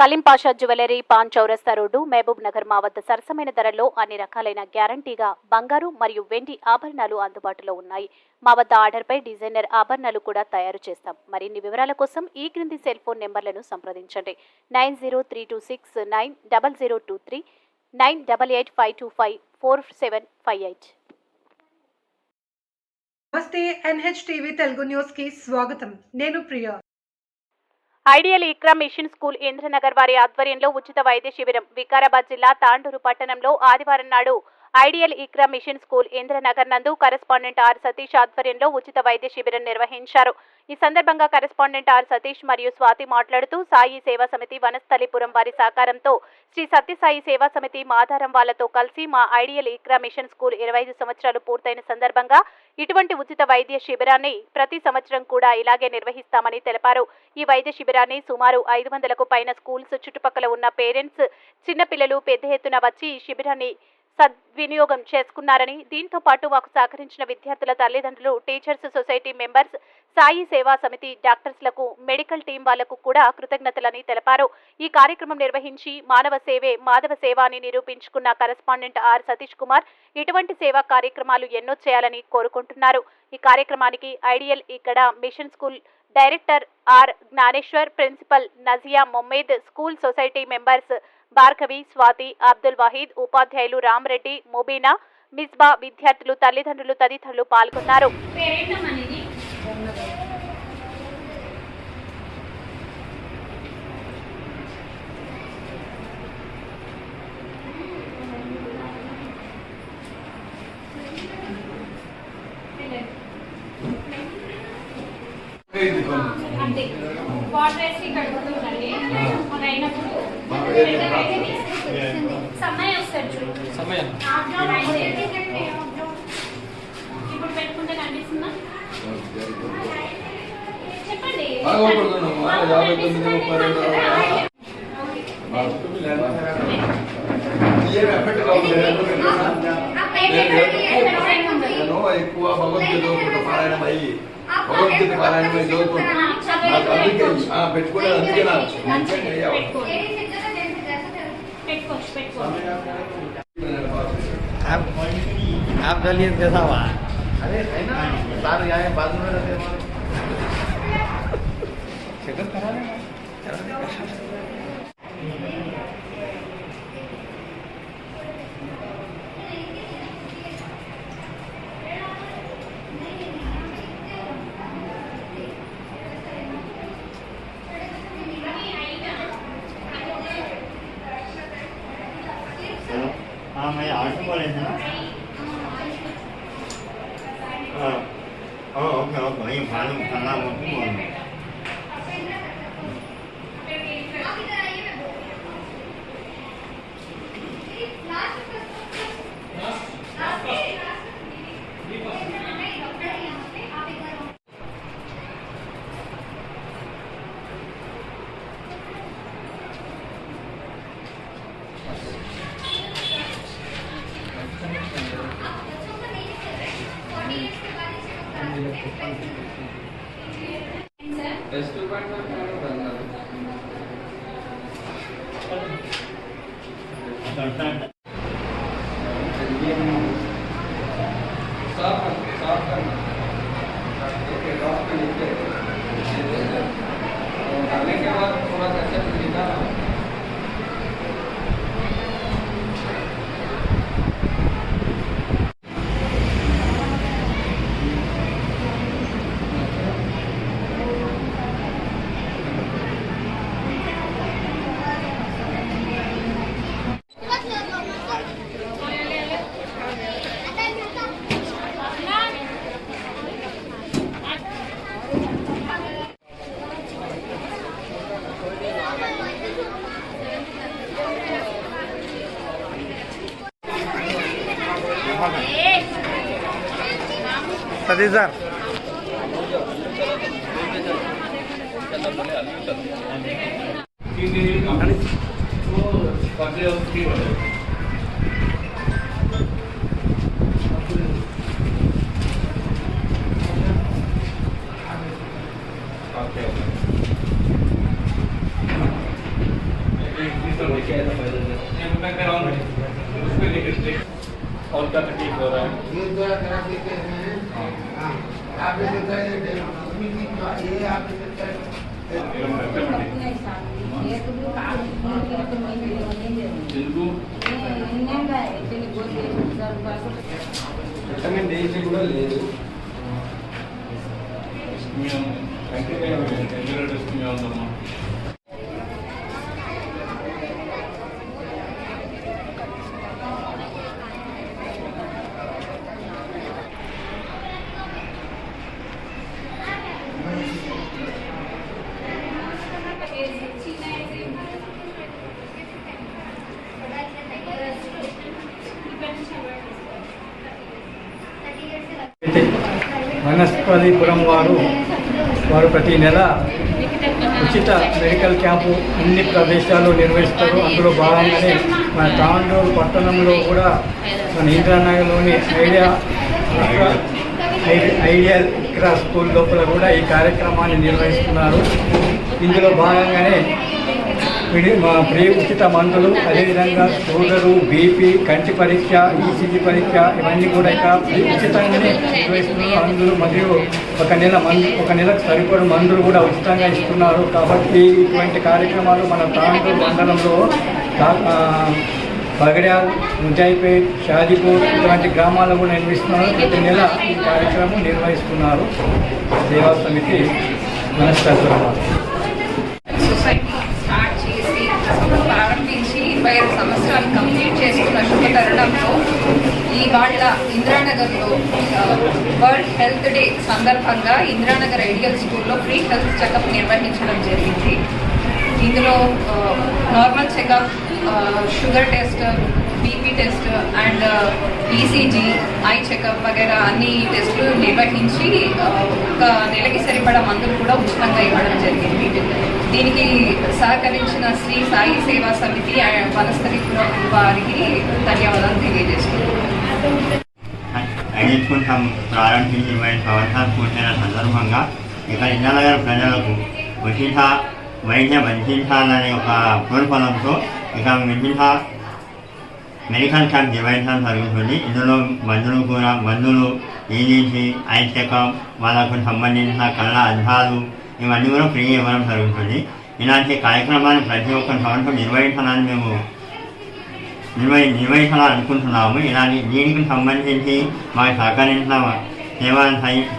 Salim Pasha jewellery, pan చౌరస్తా road, Mahabub Nagar మా వద్ద సరసమైన ధరల్లో అన్ని రకాలైన గ్యారంటీగా బంగారు మరియు వెండి ఆభరణాలు అందుబాటులో ఉన్నాయి. మా వద్ద ఆర్డర్పై డిజైనర్ ఆభరణాలు కూడా తయారు చేస్తాం. మరిన్ని వివరాల కోసం ఈ క్రింది సెల్ ఫోన్ నెంబర్లను సంప్రదించండి. 9032690023, 9885254758. నమస్తే, NHTV తెలుగు న్యూస్ కి స్వాగతం. నేను Priya. Ideal Iqra machine school Indranagar వారి ఆధ్వర్యంలో ఉచిత వైద్య శిబిరం. వికారాబాద్ జిల్లా తాండూరు పట్టణంలో ఆదివారం నాడు ideal Iqra machine school Indranagar నందు కరెస్పాండెంట్ ఆర్ సతీష్ ఆధ్వర్యంలో ఉచిత వైద్య శిబిరం నిర్వహించారు. ఈ సందర్భంగా కరెస్పాండెంట్ ఆర్ సతీష్ మరియు స్వాతి మాట్లాడుతూ సాయి సేవా సమితి వనస్థలిపురం వారి సహకారంతో శ్రీ సత్యసాయి సేవా సమితి మాధారం వాళ్లతో కలిసి మా ఐడియల్ ఇక్రా మిషన్ స్కూల్ 25 సంవత్సరాలు పూర్తయిన సందర్భంగా ఇటువంటి ఉచిత వైద్య శిబిరాన్ని ప్రతి సంవత్సరం కూడా ఇలాగే నిర్వహిస్తామని తెలిపారు. ఈ వైద్య శిబిరాన్ని సుమారు 500కు పైన స్కూల్స్ చుట్టుపక్కల ఉన్న పేరెంట్స్, చిన్నపిల్లలు పెద్ద ఎత్తున వచ్చి ఈ శిబిరాన్ని సద్వినియోగం చేసుకున్నారని, దీంతో పాటు మాకు సహకరించిన విద్యార్థుల తల్లిదండ్రులు, టీచర్స్ సొసైటీ మెంబర్స్, సాయి సేవా సమితి డాక్టర్స్లకు, మెడికల్ టీం వాళ్లకు కూడా కృతజ్ఞతలని తెలిపారు. ఈ కార్యక్రమం నిర్వహించి మానవ సేవే మాధవ సేవ అని నిరూపించుకున్న కరెస్పాండెంట్ ఆర్ సతీష్ కుమార్ ఇటువంటి సేవా కార్యక్రమాలు ఎన్నో చేయాలని కోరుకుంటున్నారు. ఈ కార్యక్రమానికి ఐడియల్ ఇక్కడ mission school director R Gnaneshwar, principal Nazia Mohammed, school society members Bhargavi, Swathi, Abdul Waheed, ఉపాధ్యాయులు రామరెడ్డి, ముబీనా, మిస్బా, విద్యార్థులు, తల్లిదండ్రులు తదితరులు పాల్గొన్నారు. ఇప్పుడు పెట్టుకుంటే కనిపిస్తుందా? చెప్పండి. ఎక్కువ భగవద్గీత పారాయణమై చదువుకుంటా పెట్టుకోలేదు. అందుకే आप चलिए कैसा हुआ? अरे है ना सारे यहाँ बाजू में रहते हैं। चेकअप करा लेना। हाँ, मैं आटो बोले थे ना। ओके ओके, ये मालूम करना मुझको बोलना। डालने के बाद थोड़ा सा अच्छा दिखेगा। सतीश सर और क्या तकलीफ हो रहा है? విటమిన్ డి కూడా లేదు. ఉందమ్మా. వనస్థలిపురం వారు ప్రతి నెల ఉచిత మెడికల్ క్యాంపు అన్ని ప్రదేశాల్లో నిర్వహిస్తారు. అందులో భాగంగానే మన తాండూరు పట్టణంలో కూడా మన ఇంద్రానగర్లోని ఐడియల్ ఇక్రా స్కూల్ లోపల కూడా ఈ కార్యక్రమాన్ని నిర్వహిస్తున్నారు. ఇందులో భాగంగానే ఉచిత మందులు, అదేవిధంగా షుగరు, బీపీ, కంటి పరీక్ష, ఈసీజీ పరీక్ష ఇవన్నీ కూడా ఇక ఉచితంగానే నిర్వహిస్తున్నారు. మందులు మరియు ఒక నెలకు సరిపడే మందులు కూడా ఉచితంగా ఇస్తున్నారు. కాబట్టి ఇటువంటి కార్యక్రమాలు మన తాండూరు మండలంలో పగడ్యాల్, ముజాయిపేట్, షాదీపూర్ ఇటువంటి గ్రామాల్లో కూడా నిర్వహిస్తున్నారు. ప్రతి నెల ఈ కార్యక్రమం నిర్వహిస్తున్నారు. సేవా సమితి మనస్తత్వం సొసైటీ స్టార్ట్ చేసి ప్రారంభించి 25 సంవత్సరాలు కంప్లీట్ చేసుకున్న శుభ తరుణంలో ఇవాళ ఇంద్రానగర్లో వరల్డ్ హెల్త్ డే సందర్భంగా ఇంద్రానగర్ ఐడియల్ స్కూల్లో ఫ్రీ హెల్త్ చెకప్ నిర్వహించడం జరిగింది. ఇందులో normal checkup, sugar test, BP test and ECG, eye checkup వగైరా అన్ని టెస్టులు నిర్వహించి ఒక నెలకి సరిపడా మందులు కూడా ఉచితంగా ఇవ్వడం జరిగింది. దీనికి సహకరించిన శ్రీ సాయి సేవా సమితి వనస్థలిపురం వారికి ధన్యవాదాలు తెలియజేస్తున్నాను. ఐడియల్ స్కూల్ ప్రారంభించి 20 సంవత్సరాలు పూర్తయిన సందర్భంగా ఇక్కడ ఇంద్రానగర్ ప్రజలకు ఉచిత వైద్య పరిశీలననే ఒక పూర్వపదంతో ఇక మెడికల్ క్యాంప్ నిర్వహించడం జరుగుతుంది. ఇందులో మందులు ఈజీజీ, ఐ చెకప్, వాళ్ళకు సంబంధించిన కళ్ళ అద్దాలు ఇవన్నీ కూడా ఫ్రీ ఇవ్వడం జరుగుతుంది. ఇలాంటి కార్యక్రమాన్ని ప్రతి ఒక్క సంవత్సరం నిర్వహించాలని మేము నిర్వహించాలనుకుంటున్నాము. దీనికి సంబంధించి మాకు సహకరించిన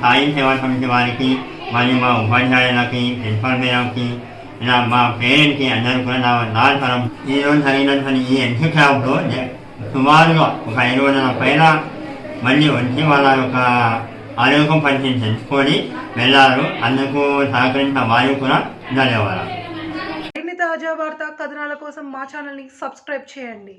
సాయి సేవా సమితి వారికి మరియు మా ఉపాధ్యాయులకి, ప్రిన్సిపల్ మేడంకి, ఇలా మా పేరెంట్కి అందరూ కూడా నా తరం ఈరోజు జరిగినటువంటి ఈ హెల్త్ క్యాంప్లో సుమారుగా ఒక 500 పైన మళ్ళీ వచ్చి వాళ్ళ యొక్క ఆరోగ్యం పరిస్థితి తెలుసుకొని వెళ్ళారు. అందుకు సహకరించిన వారికి కూడా ధన్యవాదాలు. మరిన్ని తాజా వార్తా కథనాల కోసం మా ఛానల్ని సబ్స్క్రైబ్ చేయండి.